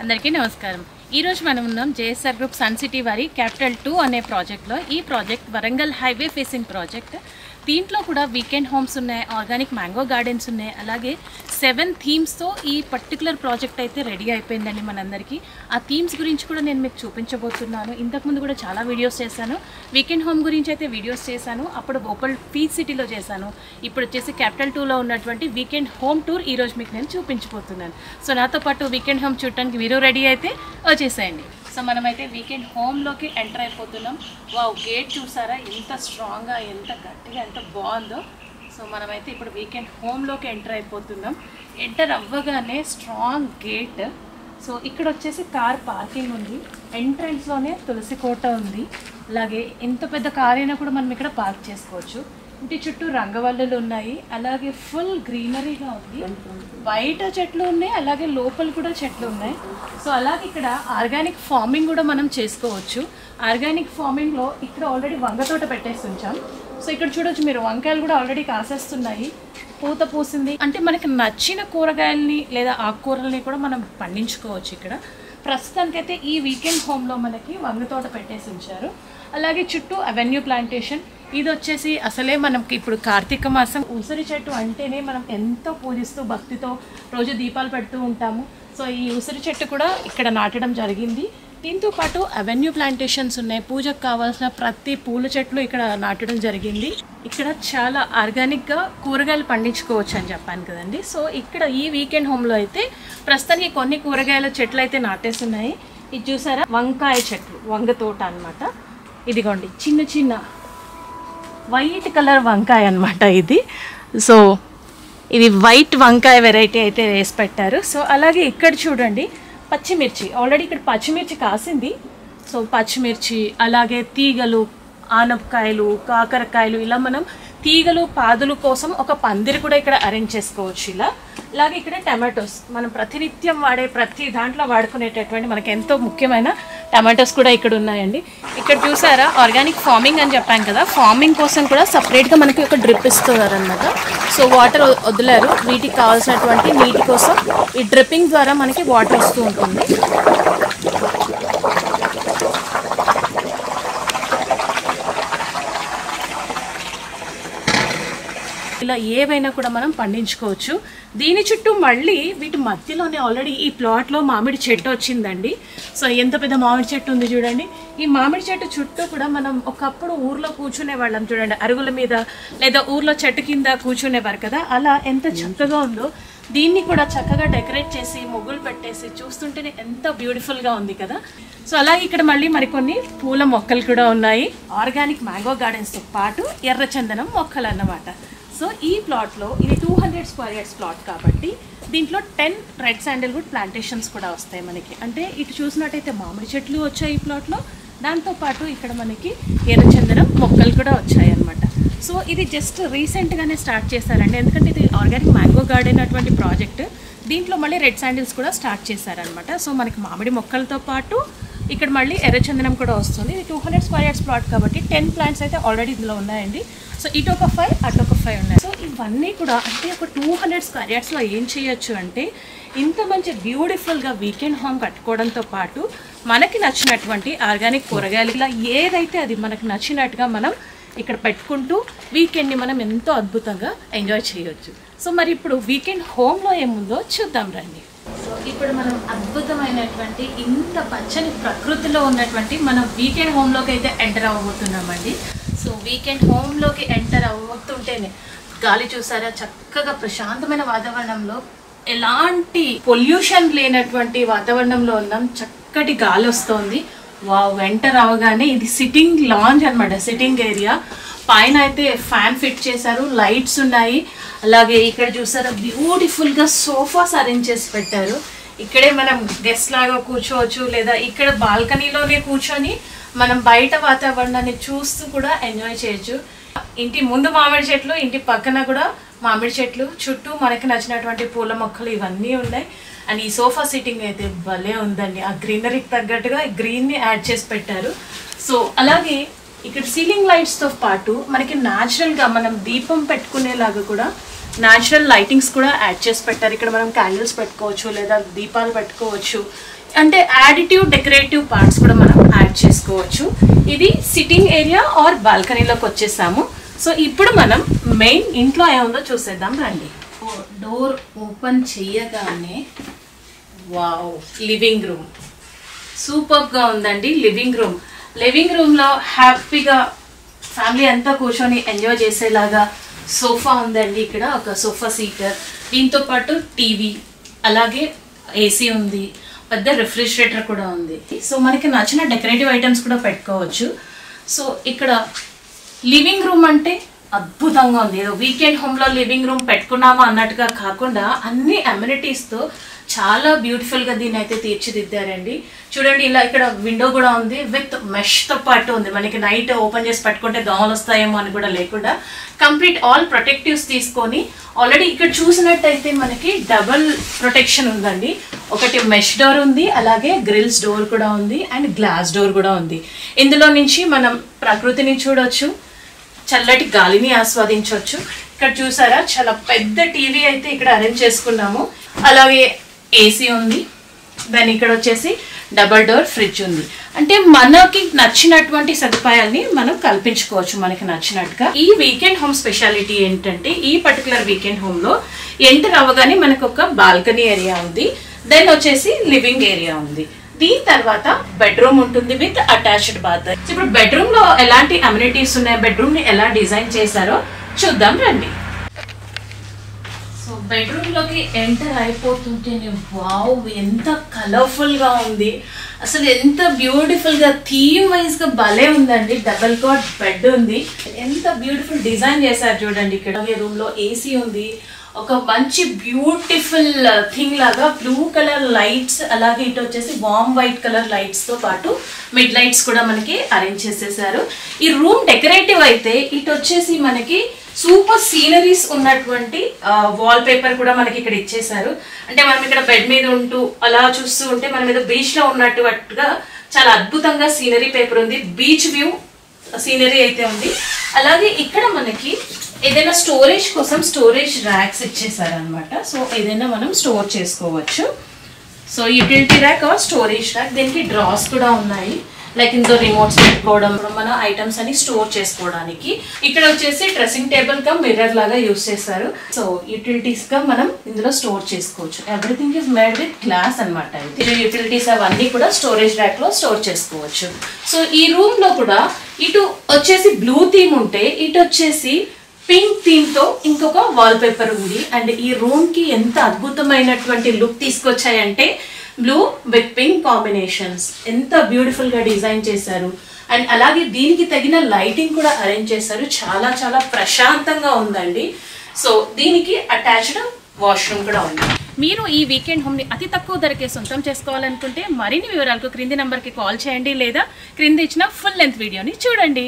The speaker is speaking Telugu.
అందరికీ నమస్కారం. ఈరోజు మనం ఉన్నాం జేఎస్ఆర్ గ్రూప్ సన్ సిటీ వారి క్యాపిటల్ 2 అనే ప్రాజెక్ట్లో. ఈ project Warangal highway facing project. దీంట్లో కూడా వీకెండ్ హోమ్స్ ఉన్నాయి, ఆర్గానిక్ మ్యాంగో గార్డెన్స్ ఉన్నాయి, అలాగే 7 థీమ్స్తో ఈ పర్టికులర్ ప్రాజెక్ట్ అయితే రెడీ అయిపోయిందండి మనందరికీ. ఆ థీమ్స్ గురించి కూడా నేను మీకు చూపించబోతున్నాను. ఇంతకుముందు కూడా చాలా వీడియోస్ చేశాను. వీకెండ్ హోమ్ గురించి అయితే వీడియోస్ చేశాను, అప్పుడు ఓపల్ పీచ్ సిటీలో చేశాను. ఇప్పుడు వచ్చేసి క్యాపిటల్ 2లో ఉన్నటువంటి వీకెండ్ హోమ్ టూర్ ఈరోజు మీకు నేను చూపించబోతున్నాను. సో నాతో పాటు వీకెండ్ హోమ్ చూడటానికి మీరు రెడీ అయితే వచ్చేసేయండి. సో మనమైతే వీకెండ్ హోమ్లోకి ఎంటర్ అయిపోతున్నాం. వావ్, గేట్ చూసారా ఎంత స్ట్రాంగ్గా, ఎంత గట్టిగా, ఎంత బాగుందో. సో మనమైతే ఇప్పుడు వీకెండ్ హోమ్లోకి ఎంటర్ అయిపోతున్నాం. ఎంటర్ అవ్వగానే స్ట్రాంగ్ గేట్. సో ఇక్కడ వచ్చేసి కార్ పార్కింగ్ ఉంది, ఎంట్రన్స్లోనే తులసి కోట ఉంది. అలాగే ఎంత పెద్ద కార్ అయినా కూడా మనం ఇక్కడ పార్క్ చేసుకోవచ్చు. ఇంటి చుట్టూ రంగవల్లులు ఉన్నాయి, అలాగే ఫుల్ గ్రీనరీగా ఉంది. బయట చెట్లు ఉన్నాయి, అలాగే లోపల కూడా చెట్లు ఉన్నాయి. సో అలాగే ఇక్కడ ఆర్గానిక్ ఫార్మింగ్ కూడా మనం చేసుకోవచ్చు. ఆర్గానిక్ ఫార్మింగ్లో ఇక్కడ ఆల్రెడీ వంగ తోట పెట్టేసి ఉంచాం. సో ఇక్కడ చూడొచ్చు మీరు, వంకాయలు కూడా ఆల్రెడీ కాసేస్తున్నాయి, పూత పూసింది. అంటే మనకి నచ్చిన కూరగాయలని లేదా ఆకుకూరల్ని కూడా మనం పండించుకోవచ్చు ఇక్కడ. ప్రస్తుతానికైతే ఈ వీకెండ్ హోమ్లో మనకి వంగ తోట పెట్టేసి ఉంచారు. అలాగే చుట్టూ అవెన్యూ ప్లాంటేషన్. ఇది వచ్చేసి అసలే మనకి ఇప్పుడు కార్తీక మాసం, ఉసిరి చెట్టు అంటేనే మనం ఎంతో పూజిస్తూ భక్తితో రోజు దీపాలు పెడుతూ ఉంటాము. సో ఈ ఉసిరి చెట్టు కూడా ఇక్కడ నాటడం జరిగింది. దీంతో పాటు అవెన్యూ ప్లాంటేషన్స్ ఉన్నాయి, పూజకు కావాల్సిన ప్రతి పూల చెట్లు ఇక్కడ నాటడం జరిగింది. ఇక్కడ చాలా ఆర్గానిక్గా కూరగాయలు పండించుకోవచ్చు అని చెప్పాను కదండి. సో ఇక్కడ ఈ వీకెండ్ హోమ్లో అయితే ప్రస్తుతానికి కొన్ని కూరగాయల చెట్లు అయితే నాటేస్తున్నాయి. ఇది చూసారా, వంకాయ చెట్లు, వంగ తోట అనమాట. ఇదిగోండి చిన్న చిన్న వైట్ కలర్ వంకాయ అనమాట ఇది. సో ఇది వైట్ వంకాయ వెరైటీ అయితే వేసి పెట్టారు. సో అలాగే ఇక్కడ చూడండి పచ్చిమిర్చి, ఆల్రెడీ ఇక్కడ పచ్చిమిర్చి కాసింది. సో పచ్చిమిర్చి, అలాగే తీగలు, ఆనపకాయలు, కాకరకాయలు, ఇలా మనం తీగలు పాదుల కోసం ఒక పందిరి కూడా ఇక్కడ అరేంజ్ చేసుకోవచ్చు ఇలా. అలాగే ఇక్కడ టమాటోస్, మనం ప్రతినిత్యం వాడే ప్రతి దాంట్లో వాడుకునేటటువంటి మనకి ఎంతో ముఖ్యమైన టమాటోస్ కూడా ఇక్కడ ఉన్నాయండి. ఇక్కడ చూసారా ఆర్గానిక్ ఫార్మింగ్ అని చెప్పాను కదా, ఫార్మింగ్ కోసం కూడా సపరేట్గా మనకి ఒక డ్రిప్ ఇస్తున్నారు అనమాట. సో వాటర్ వదిలేరు, వీటికి కావాల్సినటువంటి నీటి కోసం ఈ డ్రిప్పింగ్ ద్వారా మనకి వాటర్ వస్తూ ఉంటుంది. ఇలా ఏవైనా కూడా మనం పండించుకోవచ్చు. దీని చుట్టూ మళ్ళీ వీటి మధ్యలోనే ఆల్రెడీ ఈ ప్లాట్లో మామిడి చెట్టు వచ్చిందండి. సో ఎంత పెద్ద మామిడి చెట్టు ఉంది చూడండి. ఈ మామిడి చెట్టు చుట్టూ కూడా మనం ఒకప్పుడు ఊర్లో కూర్చునే వాళ్ళం చూడండి, అరుగుల మీద లేదా ఊర్లో చెట్టు కింద కూర్చునేవారు కదా, అలా ఎంత చక్కగా ఉందో. దీన్ని కూడా చక్కగా డెకరేట్ చేసి ముగ్గులు పెట్టేసి చూస్తుంటేనే ఎంత బ్యూటిఫుల్గా ఉంది కదా. సో అలాగే ఇక్కడ మళ్ళీ మరికొన్ని పూల మొక్కలు కూడా ఉన్నాయి. ఆర్గానిక్ మ్యాంగో గార్డెన్స్తో పాటు ఎర్రచందనం మొక్కలు అన్నమాట. సో ఈ ప్లాట్లో ఇది 200 స్క్వేర్ యార్డ్స్ ప్లాట్ కాబట్టి దీంట్లో 10 రెడ్ శాండల్వుడ్ ప్లాంటేషన్స్ కూడా వస్తాయి మనకి. అంటే ఇటు చూసినట్టయితే మామిడి చెట్లు వచ్చాయి ఈ ప్లాట్లో, దాంతోపాటు ఇక్కడ మనకి ఎర్రచందనం మొక్కలు కూడా వచ్చాయి అన్నమాట. సో ఇది జస్ట్ రీసెంట్గానే స్టార్ట్ చేశారండి, ఎందుకంటే ఇది ఆర్గానిక్ మ్యాంగో గార్డెన్ అటువంటి ప్రాజెక్ట్. దీంట్లో మళ్ళీ రెడ్ శాండిల్స్ కూడా స్టార్ట్ చేశారనమాట. సో మనకి మామిడి మొక్కలతో పాటు ఇక్కడ మళ్ళీ ఎర్రచందనం కూడా వస్తుంది. ఇది 200 స్క్వేర్ యార్డ్స్ ప్లాట్ కాబట్టి 10 ప్లాంట్స్ అయితే ఆల్రెడీ ఇందులో ఉన్నాయండి. సో ఇటు ఒక 5 అటు ఒక 5 ఉన్నాయి. సో ఇవన్నీ కూడా అంటే ఒక 200 స్క్వేర్ యార్డ్స్లో ఏం చేయొచ్చు అంటే ఇంత మంచి బ్యూటిఫుల్గా వీకెండ్ హోమ్ కట్టుకోవడంతో పాటు మనకి నచ్చినటువంటి ఆర్గానిక్ కూరగాయలు ఇలా ఏదైతే అది మనకు నచ్చినట్టుగా మనం ఇక్కడ పెట్టుకుంటూ వీకెండ్ని మనం ఎంతో అద్భుతంగా ఎంజాయ్ చేయొచ్చు. సో మరి ఇప్పుడు వీకెండ్ హోమ్లో ఏముందో చూద్దాం రండి. సో ఇప్పుడు మనం అద్భుతమైనటువంటి ఇంత పచ్చని ప్రకృతిలో ఉన్నటువంటి మనం వీకెండ్ హోమ్లోకి అయితే ఎంటర్ అవ్వబోతున్నామండి. సో వీకెండ్ హోమ్లోకి ఎంటర్ అవుతుంటేనే గాలి చూసారా, చక్కగా ప్రశాంతమైన వాతావరణంలో, ఎలాంటి పొల్యూషన్ లేనటువంటి వాతావరణంలో ఉన్నాం, చక్కటి గాలి వస్తుంది. ఎంటర్ అవగానే ఇది సిట్టింగ్ లాంజ్ అనమాట, సిట్టింగ్ ఏరియా. పైన అయితే ఫ్యాన్ ఫిట్ చేశారు, లైట్స్ ఉన్నాయి. అలాగే ఇక్కడ చూసారా బ్యూటిఫుల్గా సోఫాస్ అరేంజ్ చేసి పెట్టారు. ఇక్కడే మనం గెస్ట్ లాగా కూర్చోవచ్చు, లేదా ఇక్కడ బాల్కనీలోనే కూర్చొని మనం బయట వాతావరణాన్ని చూస్తూ కూడా ఎంజాయ్ చేయొచ్చు. ఇంటి ముందు మామిడి చెట్లు, ఇంటి పక్కన కూడా మామిడి చెట్లు, చుట్టూ మనకి నచ్చినటువంటి పూల మొక్కలు ఇవన్నీ ఉన్నాయి. అండ్ ఈ సోఫా సిట్టింగ్ అయితే భలే ఉందండి, ఆ గ్రీనరీకి తగ్గట్టుగా గ్రీన్ని యాడ్ చేసి పెట్టారు. సో అలాగే ఇక్కడ సీలింగ్ లైట్స్తో పాటు మనకి న్యాచురల్గా మనం దీపం పెట్టుకునేలాగా కూడా న్యాచురల్ లైటింగ్స్ కూడా యాడ్ చేసి పెట్టారు. ఇక్కడ మనం క్యాండిల్స్ పెట్టుకోవచ్చు, లేదా దీపాలు పెట్టుకోవచ్చు. అంటే యాడిటివ్ డెకరేటివ్ పార్ట్స్ కూడా మనం యాడ్ చేసుకోవచ్చు. ఇది సిట్టింగ్ ఏరియా ఆర్ బాల్కనీలోకి వచ్చేసాము. సో ఇప్పుడు మనం మెయిన్ ఇంట్లో ఏముందో చూసేద్దాం రండి. డోర్ ఓపెన్ చేయగానే వావ్, లివింగ్ రూమ్ సూపర్గా ఉందండి. లివింగ్ రూమ్లో హ్యాపీగా ఫ్యామిలీ అంతా కూర్చొని ఎంజాయ్ చేసేలాగా సోఫా ఉందండి. ఇక్కడ ఒక సోఫా సీటర్, దీంతో పాటు టీవీ, అలాగే ఏసీ ఉంది, పెద్ద రిఫ్రిజిరేటర్ కూడా ఉంది. సో మనకి నచ్చిన డెకరేటివ్ ఐటమ్స్ కూడా పెట్టుకోవచ్చు. సో ఇక్కడ లివింగ్ రూమ్ అంటే అద్భుతంగా ఉంది. ఏదో వీకెండ్ హోమ్లో లివింగ్ రూమ్ పెట్టుకున్నామా అన్నట్టుగా కాకుండా అన్ని అమ్యూనిటీస్తో చాలా బ్యూటిఫుల్గా దీన్ని అయితే తీర్చిదిద్దారండి. చూడండి, ఇలా ఇక్కడ విండో కూడా ఉంది విత్ మెష్తో పాటు ఉంది. మనకి నైట్ ఓపెన్ చేసి పెట్టుకుంటే దోమలు వస్తాయేమో అని కూడా లేకుండా కంప్లీట్ ఆల్ ప్రొటెక్టివ్స్ తీసుకొని ఆల్రెడీ ఇక్కడ చూసినట్టయితే మనకి డబుల్ ప్రొటెక్షన్ ఉందండి. ఒకటి మెష్ డోర్ ఉంది, అలాగే గ్రిల్స్ డోర్ కూడా ఉంది, అండ్ గ్లాస్ డోర్ కూడా ఉంది. ఇందులో నుంచి మనం ప్రకృతిని చూడొచ్చు, చల్లటి గాలిని ఆస్వాదించవచ్చు. ఇక్కడ చూసారా, చాలా పెద్ద టీవీ అయితే ఇక్కడ అరేంజ్ చేసుకున్నాము. అలాగే ఏసీ ఉంది. దాని ఇక్కడ వచ్చేసి డబల్ డోర్ ఫ్రిడ్జ్ ఉంది. అంటే మనకి నచ్చినటువంటి సదుపాయాల్ని మనం కల్పించుకోవచ్చు మనకి నచ్చినట్టుగా. ఈ వీకెండ్ హోమ్ స్పెషాలిటీ ఏంటంటే, ఈ పర్టికులర్ వీకెండ్ హోమ్ లో ఎంటర్ అవ్వగానే మనకు ఒక బాల్కనీ ఏరియా ఉంది, దెన్ వచ్చేసి లివింగ్ ఏరియా ఉంది, దీని తర్వాత బెడ్రూమ్ ఉంటుంది విత్ అటాచ్డ్ బాత్. ఇప్పుడు బెడ్రూమ్ లో ఎలాంటి అమ్యూనిటీస్ ఉన్నాయి, బెడ్రూమ్ ని ఎలా డిజైన్ చేశారో చూద్దాం రండి. సో బెడ్రూమ్ లోకి ఎంటర్ అయిపోతుంటే వావ్, ఎంత కలర్ఫుల్ గా ఉంది, అసలు ఎంత బ్యూటిఫుల్ గా థీమ్ వైజ్ గా భలే ఉందండి. డబల్ కాట్ బెడ్ ఉంది, ఎంత బ్యూటిఫుల్ డిజైన్ చేశారు చూడండి. ఇక్కడ రూమ్ లో ఏసీ ఉంది, ఒక మంచి బ్యూటిఫుల్ థింగ్ లాగా బ్లూ కలర్ లైట్స్, అలాగే ఇటు వచ్చేసి వామ్ వైట్ కలర్ లైట్స్ తో పాటు మిడ్ లైట్స్ కూడా మనకి అరేంజ్ చేసేసారు. ఈ రూమ్ డెకరేటివ్ అయితే ఇటు వచ్చేసి మనకి సూపర్ సీనరీస్ ఉన్నటువంటి వాల్ పేపర్ కూడా మనకి ఇక్కడ ఇచ్చేసారు. అంటే మనం ఇక్కడ బెడ్ మీద ఉంటూ అలా చూస్తూ ఉంటే మనం ఏదో బీచ్ లో ఉన్నట్టుగా చాలా అద్భుతంగా సీనరీ పేపర్ ఉంది, బీచ్ వ్యూ సీనరీ అయితే ఉంది. అలాగే ఇక్కడ మనకి ఏదైనా స్టోరేజ్ కోసం స్టోరేజ్ ర్యాక్స్ ఇచ్చేసారు అనమాట. సో ఏదైనా మనం స్టోర్ చేసుకోవచ్చు. So utility rack are storage rack, దీనికి డ్రాస్ కూడా ఉన్నాయి, లైక్ ఇందులో రిమోట్స్ పెట్టుకోవడం, మన ఐటమ్స్ అని స్టోర్ చేసుకోవడానికి. ఇక్కడ వచ్చేసి డ్రెస్సింగ్ టేబుల్ గా మిర్రర్ లాగా యూస్ చేశారు. సో యూటిలిటీస్ గా మనం ఇందులో స్టోర్ చేసుకోవచ్చు. Everything is made with glass అనమాట. ఇది యూటిలిటీస్ అవన్నీ కూడా స్టోరేజ్ ర్యాక్ లో స్టోర్ చేసుకోవచ్చు. సో ఈ రూమ్ లో కూడా ఇటు వచ్చేసి బ్లూ థీమ్ ఉంటే, ఇటు వచ్చేసి పింక్ థీమ్ తో ఇంకొక వాల్ పేపర్ ఉంది. అండ్ ఈ రూమ్ కి ఎంత అద్భుతమైనటువంటి లుక్ తీసుకొచ్చాయంటే, బ్లూ విత్ పింక్ కాంబినేషన్స్ ఎంత బ్యూటిఫుల్ గా డిజైన్ చేశారు. అండ్ అలాగే దీనికి తగిన లైటింగ్ కూడా అరేంజ్ చేశారు. చాలా చాలా ప్రశాంతంగా ఉందండి. సో దీనికి అటాచ్డ్ వాష్రూమ్ కూడా ఉంది. మీరు ఈ వీకెండ్ హోమ్ ని అతి తక్కువ ధరకే సొంతం చేసుకోవాలనుకుంటే మరిన్ని వివరాలకు క్రింది నంబర్కి కాల్ చేయండి, లేదా క్రింద ఇచ్చిన ఫుల్ లెంత్ వీడియోని చూడండి.